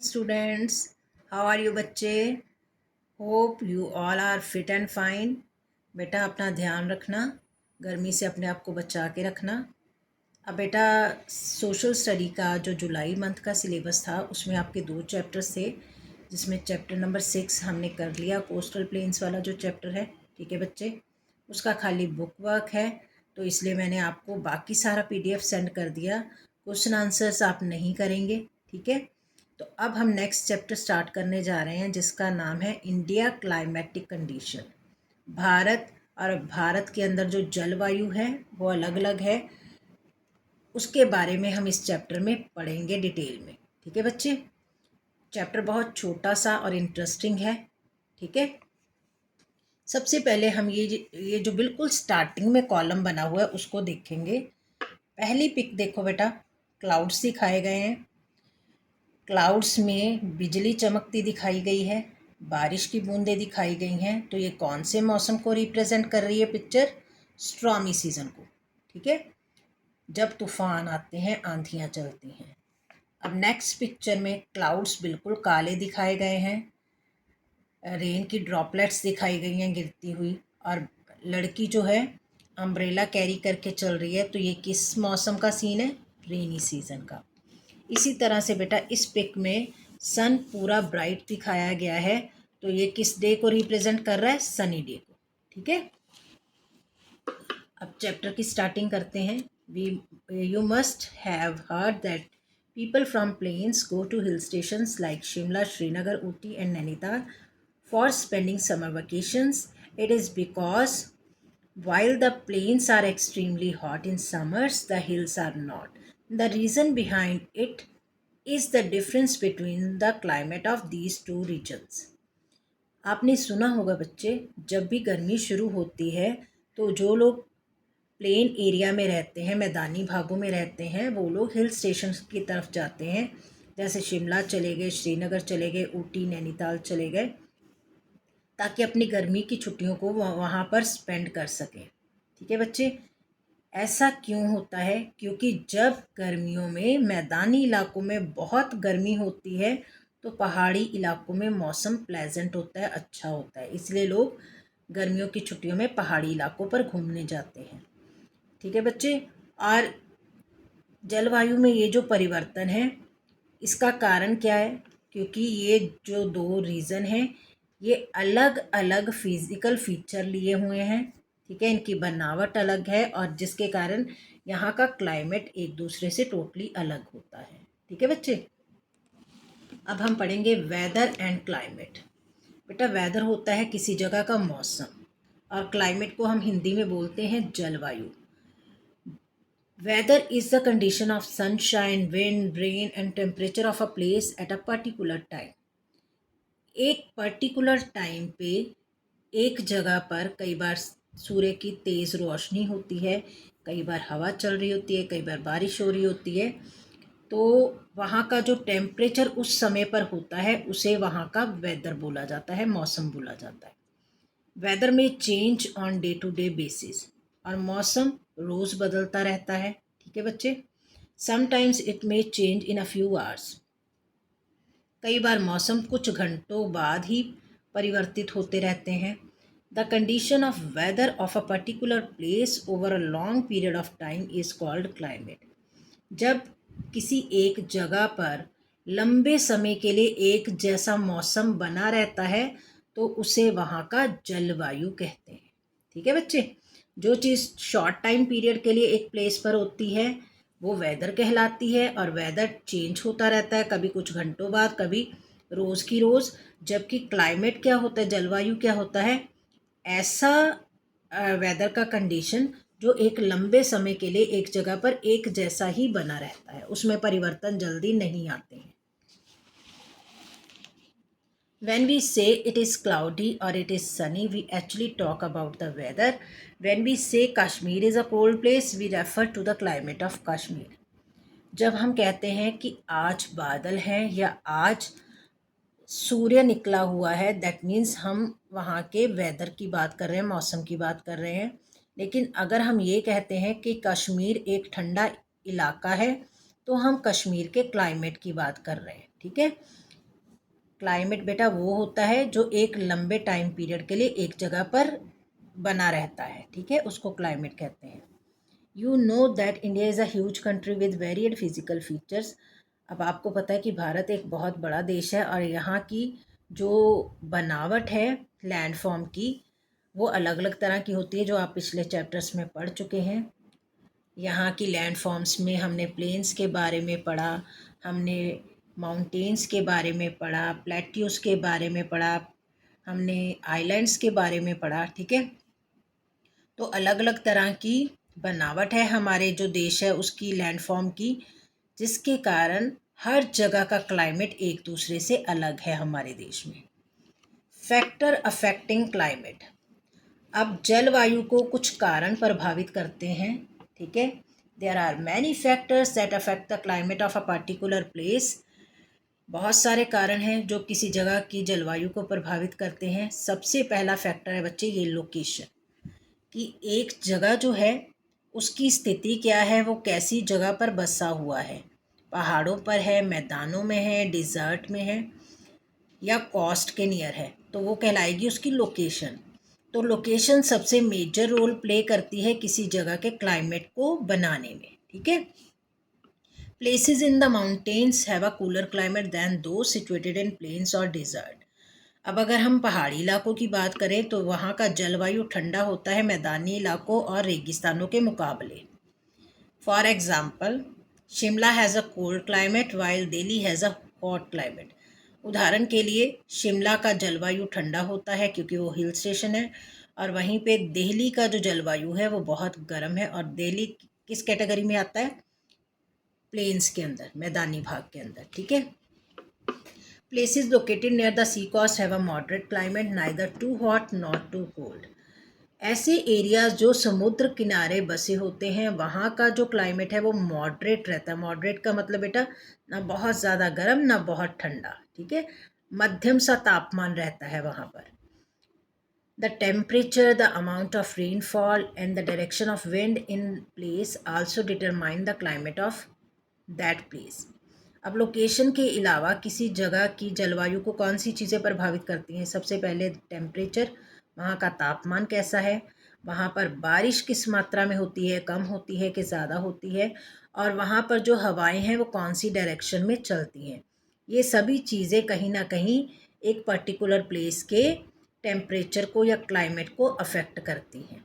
Students, how are you बच्चे? Hope you all are fit and fine. बेटा अपना ध्यान रखना, गर्मी से अपने आप को बचा के रखना। अब बेटा सोशल स्टडी का जो जुलाई मंथ का सिलेबस था उसमें आपके 2 चैप्टर्स थे, जिसमें चैप्टर नंबर 6 हमने कर लिया, कोस्टल प्लेन्स वाला जो चैप्टर है। ठीक है बच्चे, उसका खाली बुक वर्क है, तो इसलिए मैंने आपको बाकी सारा PDF सेंड कर दिया। क्वेश्चन आंसर्स आप नहीं करेंगे, ठीक है। तो अब हम नेक्स्ट चैप्टर स्टार्ट करने जा रहे हैं, जिसका नाम है इंडिया क्लाइमेटिक कंडीशन। भारत, और भारत के अंदर जो जलवायु है वो अलग अलग है, उसके बारे में हम इस चैप्टर में पढ़ेंगे डिटेल में। ठीक है बच्चे, चैप्टर बहुत छोटा सा और इंटरेस्टिंग है। ठीक है, सबसे पहले हम ये जो बिल्कुल स्टार्टिंग में कॉलम बना हुआ है उसको देखेंगे। पहली पिक देखो बेटा, क्लाउड्स दिखाए गए हैं। क्लाउड्स में बिजली चमकती दिखाई गई है, बारिश की बूंदें दिखाई गई हैं। तो ये कौन से मौसम को रिप्रेजेंट कर रही है पिक्चर? स्ट्रॉमी सीजन को। ठीक है, जब तूफान आते हैं, आंधियाँ चलती हैं। अब नेक्स्ट पिक्चर में क्लाउड्स बिल्कुल काले दिखाए गए हैं, रेन की ड्रॉपलेट्स दिखाई गई हैं गिरती हुई, और लड़की जो है अम्ब्रेला कैरी करके चल रही है। तो ये किस मौसम का सीन है? रेनी सीजन का। इसी तरह से बेटा इस पिक में सन पूरा ब्राइट दिखाया गया है, तो ये किस डे को रिप्रेजेंट कर रहा है? सनी डे को। ठीक है, अब चैप्टर की स्टार्टिंग करते हैं। We you must have heard that people from plains go to hill stations like Shimla, Srinagar, Ooty and Nainital for spending summer vacations. It is because while the plains are extremely hot in summers, the hills are not. The reason behind it is the difference between the climate of these two regions. आपने सुना होगा बच्चे, जब भी गर्मी शुरू होती है तो जो लोग प्लेन एरिया में रहते हैं, मैदानी भागों में रहते हैं, वो लोग हिल स्टेशन की तरफ जाते हैं। जैसे शिमला चले गए, श्रीनगर चले गए, ऊटी नैनीताल चले गए, ताकि अपनी गर्मी की छुट्टियों को वहाँ पर स्पेंड कर सकें। ठीक है बच्चे, ऐसा क्यों होता है? क्योंकि जब गर्मियों में मैदानी इलाकों में बहुत गर्मी होती है तो पहाड़ी इलाकों में मौसम प्लेजेंट होता है, अच्छा होता है, इसलिए लोग गर्मियों की छुट्टियों में पहाड़ी इलाकों पर घूमने जाते हैं। ठीक है बच्चे, और जलवायु में ये जो परिवर्तन है इसका कारण क्या है? क्योंकि ये जो दो रीज़न हैं ये अलग अलग फिज़िकल फीचर लिए हुए हैं। ठीक है, इनकी बनावट अलग है, और जिसके कारण यहाँ का क्लाइमेट एक दूसरे से टोटली अलग होता है। ठीक है बच्चे, अब हम पढ़ेंगे वेदर एंड क्लाइमेट। बेटा वेदर होता है किसी जगह का मौसम, और क्लाइमेट को हम हिंदी में बोलते हैं जलवायु। Weather is the condition of sunshine, wind, rain and temperature of a place at a particular time. एक पर्टिकुलर टाइम पे एक जगह पर कई बार सूर्य की तेज़ रोशनी होती है, कई बार हवा चल रही होती है, कई बार बारिश हो रही होती है। तो वहाँ का जो टेम्परेचर उस समय पर होता है उसे वहाँ का वेदर बोला जाता है, मौसम बोला जाता है। वेदर में change on day to day basis, और मौसम रोज़ बदलता रहता है। ठीक है बच्चे, sometimes it may change in a few hours. कई बार मौसम कुछ घंटों बाद ही परिवर्तित होते रहते हैं। The condition of weather of a particular place over a long period of time is called climate. जब किसी एक जगह पर लंबे समय के लिए एक जैसा मौसम बना रहता है तो उसे वहाँ का जलवायु कहते हैं। ठीक है बच्चे, जो चीज़ शॉर्ट टाइम पीरियड के लिए एक प्लेस पर होती है वो वेदर कहलाती है, और वेदर चेंज होता रहता है, कभी कुछ घंटों बाद, कभी रोज़ की रोज़। जबकि क्लाइमेट क्या होता है, जलवायु क्या होता है? ऐसा वेदर का कंडीशन जो एक लंबे समय के लिए एक जगह पर एक जैसा ही बना रहता है, उसमें परिवर्तन जल्दी नहीं आते हैं। When we say it is cloudy or it is sunny, we actually talk about the weather. When we say Kashmir is a cold place, we refer to the climate of Kashmir. जब हम कहते हैं कि आज बादल हैं या आज सूर्य निकला हुआ है, दैट मीन्स हम वहाँ के वेदर की बात कर रहे हैं, मौसम की बात कर रहे हैं। लेकिन अगर हम ये कहते हैं कि कश्मीर एक ठंडा इलाका है तो हम कश्मीर के क्लाइमेट की बात कर रहे हैं। ठीक है, क्लाइमेट बेटा वो होता है जो एक लंबे टाइम पीरियड के लिए एक जगह पर बना रहता है, ठीक है, उसको क्लाइमेट कहते हैं। You know that India is a huge country with varied physical features. अब आपको पता है कि भारत एक बहुत बड़ा देश है और यहाँ की जो बनावट है लैंडफॉर्म की वो अलग अलग तरह की होती है, जो आप पिछले चैप्टर्स में पढ़ चुके हैं। यहाँ की लैंडफॉर्म्स में हमने प्लेन्स के बारे में पढ़ा, हमने माउंटेन्स के बारे में पढ़ा, प्लेट्यूस के बारे में पढ़ा, हमने आइलैंड्स के बारे में पढ़ा, ठीक है। तो अलग अलग तरह की बनावट है हमारे जो देश है उसकी लैंडफॉर्म की, जिसके कारण हर जगह का क्लाइमेट एक दूसरे से अलग है हमारे देश में। Factor affecting climate. अब जलवायु को कुछ कारण प्रभावित करते हैं, ठीक है। There are many factors that affect the climate of a particular place. बहुत सारे कारण हैं जो किसी जगह की जलवायु को प्रभावित करते हैं। सबसे पहला फैक्टर है बच्चे ये लोकेशन, कि एक जगह जो है उसकी स्थिति क्या है, वो कैसी जगह पर बसा हुआ है, पहाड़ों पर है, मैदानों में है, डिज़र्ट में है या कोस्ट के नियर है, तो वो कहलाएगी उसकी लोकेशन। तो लोकेशन सबसे मेजर रोल प्ले करती है किसी जगह के क्लाइमेट को बनाने में, ठीक है। Places in the mountains have a cooler climate than those situated in plains और डिज़र्ट। अब अगर हम पहाड़ी इलाकों की बात करें तो वहाँ का जलवायु ठंडा होता है मैदानी इलाकों और रेगिस्तानों के मुकाबले। For example Shimla has a cold climate while Delhi has a hot climate. उदाहरण के लिए शिमला का जलवायु ठंडा होता है क्योंकि वो हिल स्टेशन है, और वहीं पे दिल्ली का जो जलवायु है वो बहुत गर्म है, और दिल्ली किस कैटेगरी में आता है, प्लेन्स के अंदर, मैदानी भाग के अंदर, ठीक है। Places located near the sea coast have a moderate climate, neither too hot nor too cold. ऐसे एरियाज जो समुद्र किनारे बसे होते हैं वहाँ का जो क्लाइमेट है वो मॉडरेट रहता है। मॉडरेट का मतलब बेटा ना बहुत ज़्यादा गर्म ना बहुत ठंडा, ठीक है, मध्यम सा तापमान रहता है वहाँ पर। The temperature, the amount of rainfall and the direction of wind in place also determine the climate of that place. अब लोकेशन के अलावा किसी जगह की जलवायु को कौन सी चीज़ें प्रभावित करती हैं? सबसे पहले टेम्परेचर, वहाँ का तापमान कैसा है, वहाँ पर बारिश किस मात्रा में होती है, कम होती है कि ज़्यादा होती है, और वहाँ पर जो हवाएं हैं वो कौन सी डायरेक्शन में चलती हैं। ये सभी चीज़ें कहीं ना कहीं एक पर्टिकुलर प्लेस के टेम्परेचर को या क्लाइमेट को अफेक्ट करती हैं।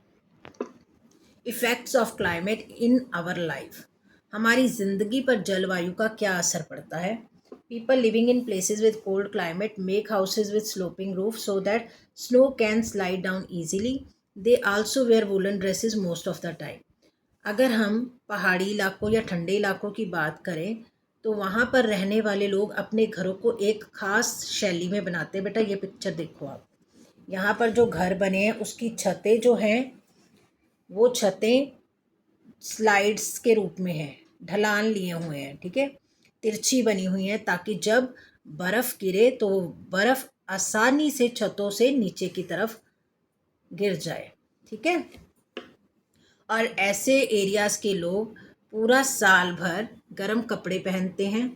Effects of climate in our life. हमारी ज़िंदगी पर जलवायु का क्या असर पड़ता है। People living in places with cold climate make houses with sloping roof so that snow can slide down easily. They also wear woollen dresses most of the time. अगर हम पहाड़ी इलाकों या ठंडे इलाकों की बात करें तो वहाँ पर रहने वाले लोग अपने घरों को एक ख़ास शैली में बनाते हैं। बेटा ये पिक्चर देखो आप, यहाँ पर जो घर बने हैं उसकी छतें जो हैं वो छतें स्लाइड्स के रूप में है, ढलान लिए हुए हैं, ठीक है, तिरछी बनी हुई है ताकि जब बर्फ़ गिरे तो बर्फ़ आसानी से छतों से नीचे की तरफ गिर जाए, ठीक है। और ऐसे एरियाज़ के लोग पूरा साल भर गर्म कपड़े पहनते हैं।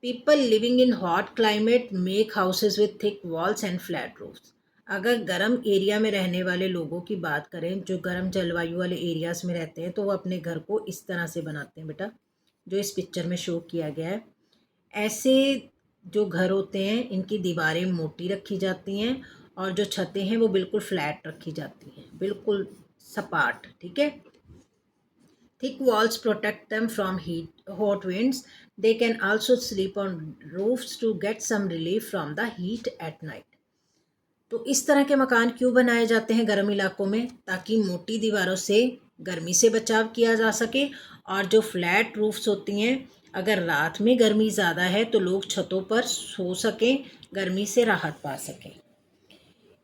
People living in hot climate make houses with thick walls and flat roofs. अगर गर्म एरिया में रहने वाले लोगों की बात करें, जो गर्म जलवायु वाले एरियाज़ में रहते हैं, तो वो अपने घर को इस तरह से बनाते हैं बेटा, जो इस पिक्चर में शो किया गया है। ऐसे जो घर होते हैं इनकी दीवारें मोटी रखी जाती हैं और जो छतें हैं वो बिल्कुल फ्लैट रखी जाती हैं, बिल्कुल सपाट, ठीक है। Thick walls protect them from hot winds. They can also sleep on roofs to get some relief from the heat at night. तो इस तरह के मकान क्यों बनाए जाते हैं गर्म इलाकों में? ताकि मोटी दीवारों से गर्मी से बचाव किया जा सके, और जो फ्लैट रूफ्स होती हैं अगर रात में गर्मी ज़्यादा है तो लोग छतों पर सो सकें, गर्मी से राहत पा सकें।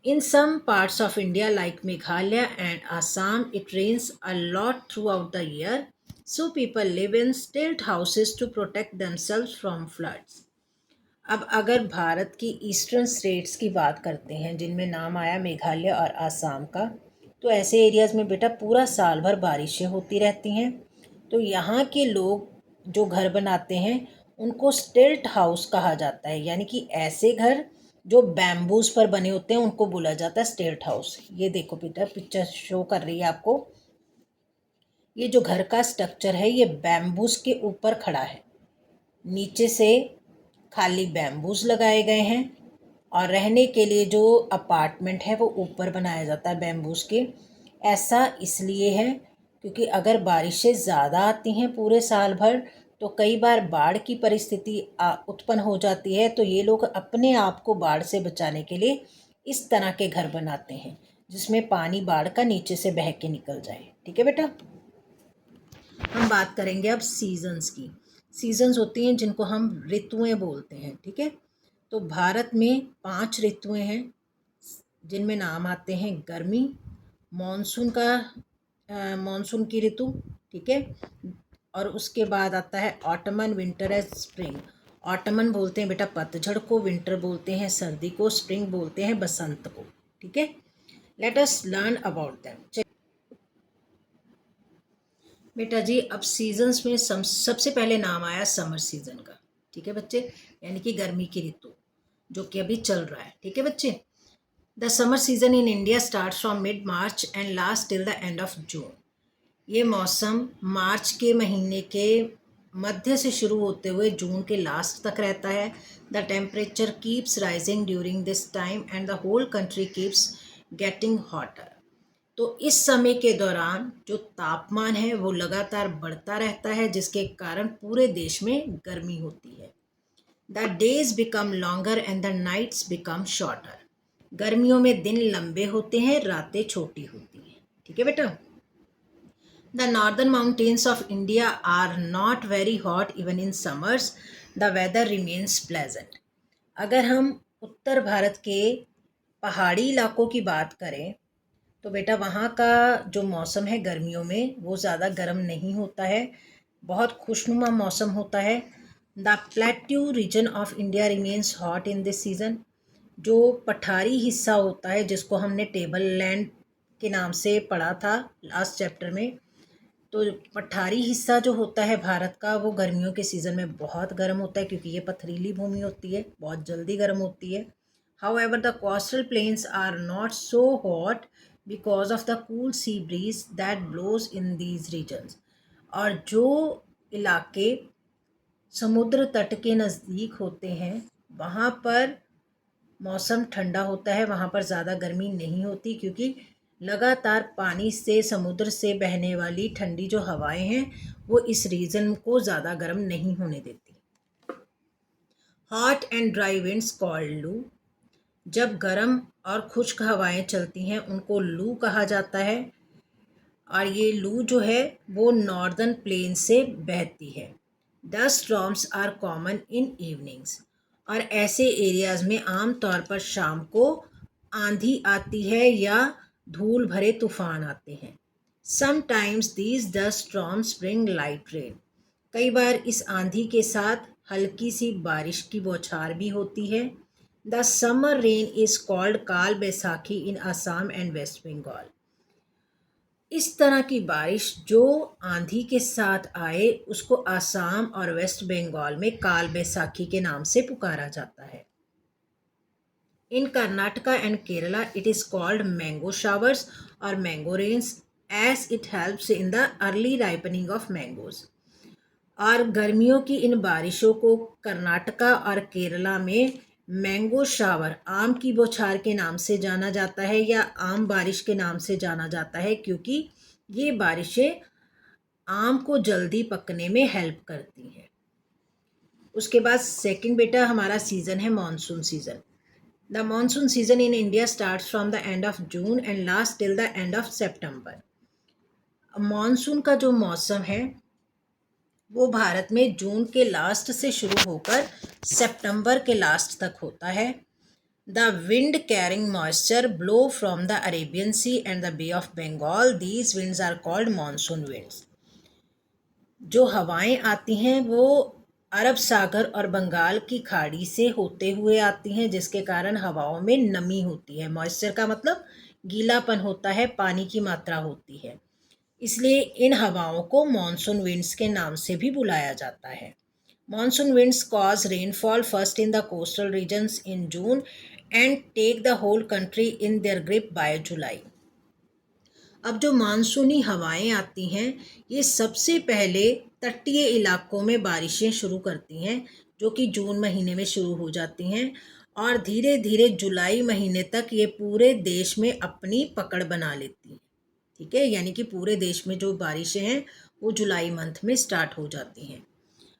In some parts of India, like Meghalaya and Assam, it rains a lot throughout the year, so people live in stilt houses to protect themselves from floods. अब अगर भारत की ईस्टर्न स्टेट्स की बात करते हैं जिनमें नाम आया मेघालय और आसाम का, तो ऐसे एरियाज़ में बेटा पूरा साल भर बारिशें होती रहती हैं। तो यहाँ के लोग जो घर बनाते हैं उनको स्टिल्ट हाउस कहा जाता है, यानी कि ऐसे घर जो बैम्बूज पर बने होते हैं उनको बोला जाता है स्टिल्ट हाउस। ये देखो बेटा, पिक्चर शो कर रही है आपको। ये जो घर का स्ट्रक्चर है ये बैम्बूज के ऊपर खड़ा है, नीचे से खाली बैम्बूज लगाए गए हैं, और रहने के लिए जो अपार्टमेंट है वो ऊपर बनाया जाता है बैम्बूज के। ऐसा इसलिए है क्योंकि अगर बारिशें ज़्यादा आती हैं पूरे साल भर तो कई बार बाढ़ की परिस्थिति उत्पन्न हो जाती है, तो ये लोग अपने आप को बाढ़ से बचाने के लिए इस तरह के घर बनाते हैं जिसमें पानी बाढ़ का नीचे से बह के निकल जाए। ठीक है बेटा, हम बात करेंगे अब सीजन्स की। सीजन्स होती हैं जिनको हम ऋतुएं बोलते हैं। ठीक है, तो भारत में 5 ऋतुएं हैं जिनमें नाम आते हैं गर्मी, मॉनसून का मॉनसून की ऋतु। ठीक है, और उसके बाद आता है ottoman, winter and spring. Ottoman बोलते हैं बेटा पतझड़ को, विंटर बोलते हैं सर्दी को, स्प्रिंग बोलते हैं बसंत को। ठीक है, let us learn about them. बेटा जी, अब सीजन्स में सबसे पहले नाम आया समर सीजन का। ठीक है बच्चे, यानी कि गर्मी की ऋतु जो कि अभी चल रहा है। ठीक है बच्चे, the summer season in India start from mid March and last till the end of June. ये मौसम मार्च के महीने के मध्य से शुरू होते हुए जून के लास्ट तक रहता है। The temperature keeps rising during this time and the whole country keeps getting hotter. तो इस समय के दौरान जो तापमान है वो लगातार बढ़ता रहता है, जिसके कारण पूरे देश में गर्मी होती है। The days become longer and the nights become shorter. गर्मियों में दिन लंबे होते हैं, रातें छोटी होती हैं। ठीक है बेटा, the northern mountains of India are not very hot even in summers, the weather remains pleasant. अगर हम उत्तर भारत के पहाड़ी इलाकों की बात करें तो बेटा वहाँ का जो मौसम है गर्मियों में वो ज़्यादा गर्म नहीं होता है, बहुत खुशनुमा मौसम होता है। The plateau region of India remains hot in this season. जो पठारी हिस्सा होता है जिसको हमने टेबल लैंड के नाम से पढ़ा था लास्ट चैप्टर में, तो पठारी हिस्सा जो होता है भारत का वो गर्मियों के सीज़न में बहुत गर्म होता है क्योंकि ये पथरीली भूमि होती है, बहुत जल्दी गर्म होती है। However, the coastal plains are not so hot because of the cool sea breeze that blows in these regions. और जो इलाके समुद्र तट के नज़दीक होते हैं वहाँ पर मौसम ठंडा होता है, वहाँ पर ज़्यादा गर्मी नहीं होती क्योंकि लगातार पानी से समुद्र से बहने वाली ठंडी जो हवाएं हैं वो इस रीजन को ज़्यादा गर्म नहीं होने देती। Hot and dry winds called लू। जब गर्म और खुश्क हवाएं चलती हैं उनको लू कहा जाता है, और ये लू जो है वो नॉर्दर्न प्लेन से बहती है। Dust storms are common in evenings. और ऐसे एरियाज में आम तौर पर शाम को आंधी आती है या धूल भरे तूफान आते हैं। Sometimes these dust storms bring light rain. कई बार इस आंधी के साथ हल्की सी बारिश की बौछार भी होती है। The summer rain is called काल बैसाखी इन असम एंड वेस्ट बंगाल। इस तरह की बारिश जो आंधी के साथ आए उसको आसाम और वेस्ट बंगाल में काल बैसाखी के नाम से पुकारा जाता है। In Karnataka and Kerala it is called mango showers और mango rains as it helps in the early ripening of mangoes. और गर्मियों की इन बारिशों को कर्नाटका और केरला में मैंगो शावर, आम की बौछार के नाम से जाना जाता है या आम बारिश के नाम से जाना जाता है क्योंकि ये बारिशें आम को जल्दी पकने में हेल्प करती हैं। उसके बाद सेकंड बेटा हमारा सीज़न है monsoon season. The monsoon season in India starts from the end of June and last till the end of September. Monsoon का जो मौसम है वो भारत में जून के लास्ट से शुरू होकर सितंबर के लास्ट तक होता है। The wind carrying moisture blow from the Arabian Sea and the Bay of Bengal, these winds are called monsoon winds. जो हवाएं आती हैं वो अरब सागर और बंगाल की खाड़ी से होते हुए आती हैं, जिसके कारण हवाओं में नमी होती है। मॉइस्चर का मतलब गीलापन होता है, पानी की मात्रा होती है, इसलिए इन हवाओं को मॉनसून विंड्स के नाम से भी बुलाया जाता है। Monsoon winds cause rainfall first in the coastal regions in June and take the whole country in their grip by July. अब जो मानसूनी हवाएं आती हैं ये सबसे पहले तटीय इलाकों में बारिशें शुरू करती हैं जो कि जून महीने में शुरू हो जाती हैं और धीरे धीरे जुलाई महीने तक ये पूरे देश में अपनी पकड़ बना लेती हैं। ठीक है, यानी कि पूरे देश में जो बारिशें हैं वो जुलाई मंथ में स्टार्ट हो जाती हैं।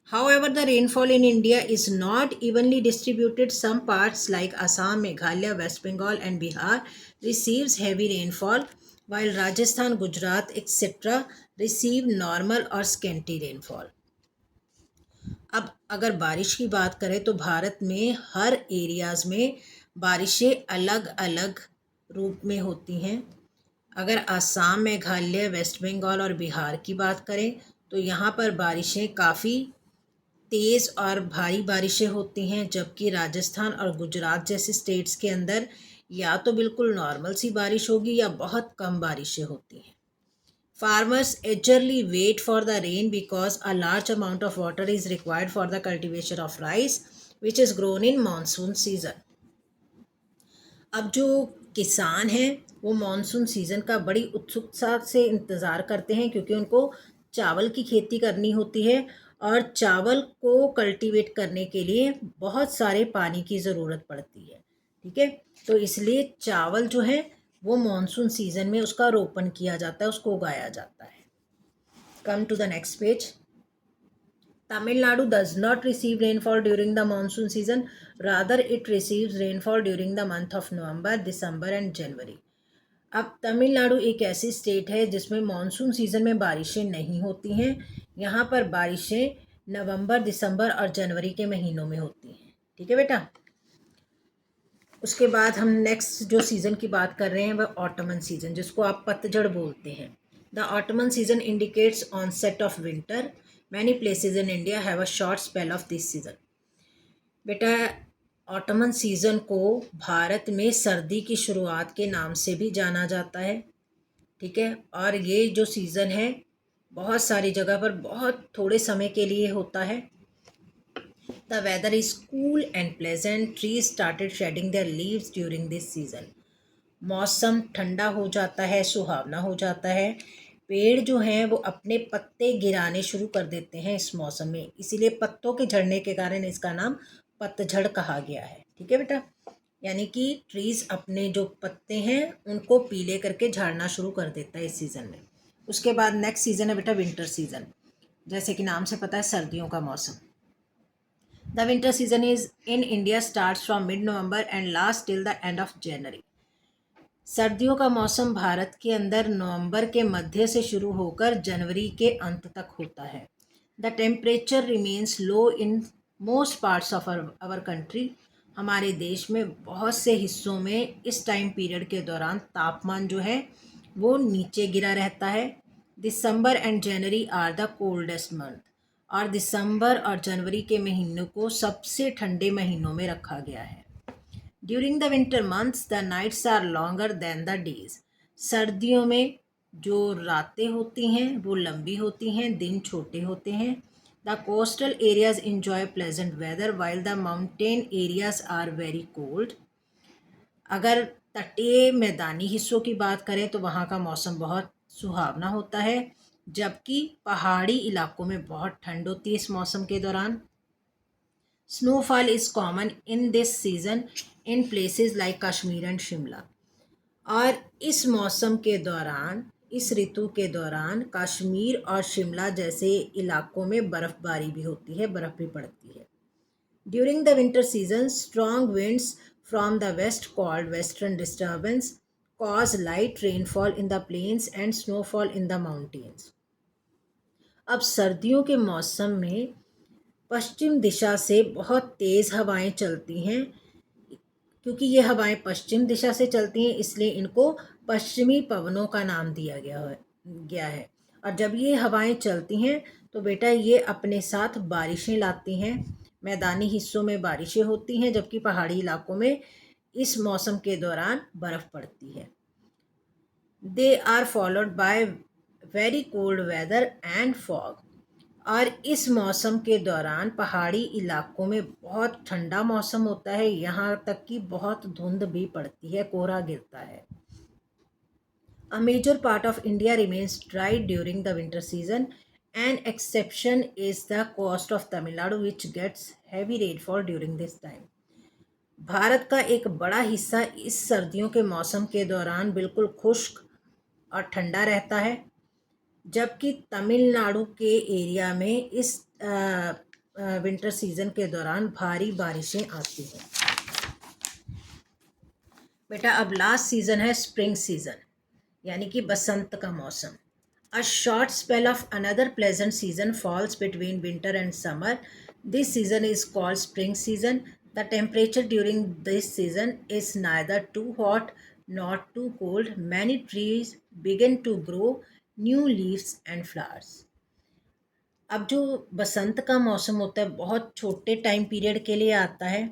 However, the rainfall in India is not evenly distributed. Some parts like Assam, Meghalaya, West Bengal and Bihar receives heavy rainfall, while Rajasthan, Gujarat, etc. receive normal or scanty rainfall. अब अगर बारिश की बात करें तो भारत में हर एरियाज़ में बारिशें अलग अलग रूप में होती हैं। अगर आसाम, मेघालय, वेस्ट बंगाल और बिहार की बात करें तो यहाँ पर बारिशें काफ़ी तेज़ और भारी बारिशें होती हैं, जबकि राजस्थान और गुजरात जैसे स्टेट्स के अंदर या तो बिल्कुल नॉर्मल सी बारिश होगी या बहुत कम बारिशें होती हैं। Farmers eagerly wait for the rain because a large amount of water is required for the cultivation of rice, which is grown in monsoon season. अब जो किसान हैं वो मॉनसून सीज़न का बड़ी उत्सुकता से इंतज़ार करते हैं क्योंकि उनको चावल की खेती करनी होती है और चावल को कल्टीवेट करने के लिए बहुत सारे पानी की ज़रूरत पड़ती है। ठीक है, तो इसलिए चावल जो है वो मॉनसून सीज़न में उसका रोपण किया जाता है, उसको उगाया जाता है। Come to the next page. Tamil Nadu does not receive rainfall during the monsoon season. Rather, it receives rainfall during the month of November, December and January. अब तमिलनाडु एक ऐसी स्टेट है जिसमें मॉनसून सीज़न में बारिशें नहीं होती हैं। यहाँ पर बारिशें नवंबर, दिसंबर और जनवरी के महीनों में होती हैं। ठीक है बेटा। उसके बाद हम नेक्स्ट जो सीज़न की बात कर रहे हैं वह ऑटमन सीज़न, जिसको आप पतझड़ बोलते हैं। The autumn season indicates onset of winter. Many places in India have a short spell of this season. बेटा, ऑटमन सीज़न को भारत में सर्दी की शुरुआत के नाम से भी जाना जाता है। ठीक है, और ये जो सीज़न है बहुत सारी जगह पर बहुत थोड़े समय के लिए होता है। The weather is cool and pleasant. Trees started shedding their leaves during this season. मौसम ठंडा हो जाता है, सुहावना हो जाता है। पेड़ जो हैं वो अपने पत्ते गिराने शुरू कर देते हैं इस मौसम में, इसीलिए पत्तों के झड़ने के कारण इसका नाम पतझड़ कहा गया है। ठीक है बेटा, यानी कि ट्रीज़ अपने जो पत्ते हैं उनको पीले करके झाड़ना शुरू कर देता है इस सीज़न में। उसके बाद नेक्स्ट सीज़न है बेटा विंटर सीज़न, जैसे कि नाम से पता है सर्दियों का मौसम। The winter season is in India starts from mid-November and lasts till the end of January. सर्दियों का मौसम भारत के अंदर नवंबर के मध्य से शुरू होकर जनवरी के अंत तक होता है। The temperature remains low in most parts of our country. हमारे देश में बहुत से हिस्सों में इस टाइम पीरियड के दौरान तापमान जो है वो नीचे गिरा रहता है। December and January are the coldest month, और दिसंबर और जनवरी के महीनों को सबसे ठंडे महीनों में रखा गया है। During the winter months the nights are longer than the days. सर्दियों में जो रातें होती हैं वो लंबी होती हैं, दिन छोटे होते हैं। The coastal areas enjoy pleasant weather while the mountain areas are very cold. अगर तटीय मैदानी हिस्सों की बात करें तो वहाँ का मौसम बहुत सुहावना होता है, जबकि पहाड़ी इलाकों में बहुत ठंड होती है इस मौसम के दौरान। Snowfall is common in this season in places like Kashmir and Shimla. और इस मौसम के दौरान, इस ऋतु के दौरान कश्मीर और शिमला जैसे इलाकों में बर्फ़बारी भी होती है, बर्फ़ भी पड़ती है। During the winter season strong winds from the west called western disturbance cause light rainfall in the plains and snowfall in the mountains. अब सर्दियों के मौसम में पश्चिम दिशा से बहुत तेज़ हवाएं चलती हैं। क्योंकि ये हवाएं पश्चिम दिशा से चलती हैं इसलिए इनको पश्चिमी पवनों का नाम दिया गया है। और जब ये हवाएं चलती हैं तो बेटा ये अपने साथ बारिशें लाती हैं। मैदानी हिस्सों में बारिशें होती हैं जबकि पहाड़ी इलाकों में इस मौसम के दौरान बर्फ़ पड़ती है। They are followed by very cold weather and fog. और इस मौसम के दौरान पहाड़ी इलाकों में बहुत ठंडा मौसम होता है, यहाँ तक कि बहुत धुंध भी पड़ती है, कोहरा गिरता है। A major part of India remains dry during the winter season. An exception is the coast of Tamil Nadu, which gets heavy rainfall during this time. Bharat का एक बड़ा हिस्सा इस सर्दियों के मौसम के दौरान बिल्कुल खुश्क और ठंडा रहता है, जबकि तमिलनाडु के एरिया में इस विंटर सीजन के दौरान भारी बारिशें आती हैं। बेटा अब लास्ट सीज़न है स्प्रिंग सीज़न, यानी कि बसंत का मौसम। A short spell of another pleasant season falls between winter and summer. This season is called spring season. The temperature during this season is neither too hot not too cold. Many trees begin to grow new leaves and flowers. अब जो बसंत का मौसम होता है बहुत छोटे time period के लिए आता है,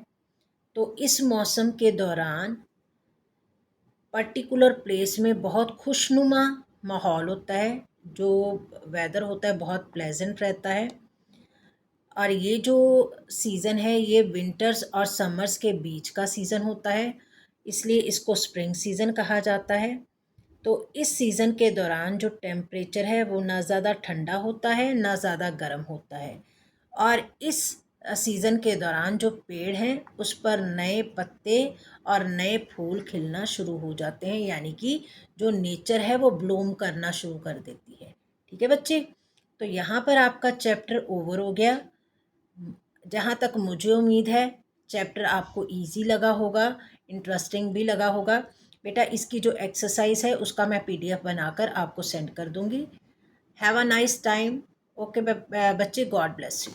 तो इस मौसम के दौरान पर्टिकुलर प्लेस में बहुत खुशनुमा माहौल होता है, जो वेदर होता है बहुत प्लेजेंट रहता है। और ये जो सीज़न है ये विंटर्स और समर्स के बीच का सीज़न होता है, इसलिए इसको स्प्रिंग सीज़न कहा जाता है। तो इस सीज़न के दौरान जो टेम्परेचर है वो ना ज़्यादा ठंडा होता है ना ज़्यादा गर्म होता है, और इस सीज़न के दौरान जो पेड़ हैं उस पर नए पत्ते और नए फूल खिलना शुरू हो जाते हैं, यानी कि जो नेचर है वो ब्लूम करना शुरू कर देती है। ठीक है बच्चे, तो यहाँ पर आपका चैप्टर ओवर हो गया। जहाँ तक मुझे उम्मीद है चैप्टर आपको इजी लगा होगा, इंटरेस्टिंग भी लगा होगा। बेटा इसकी जो एक्सरसाइज है उसका मैं पीडीएफ बनाकर आपको सेंड कर दूँगी। Have a nice time. Okay बच्चे, गॉड ब्लेस यू।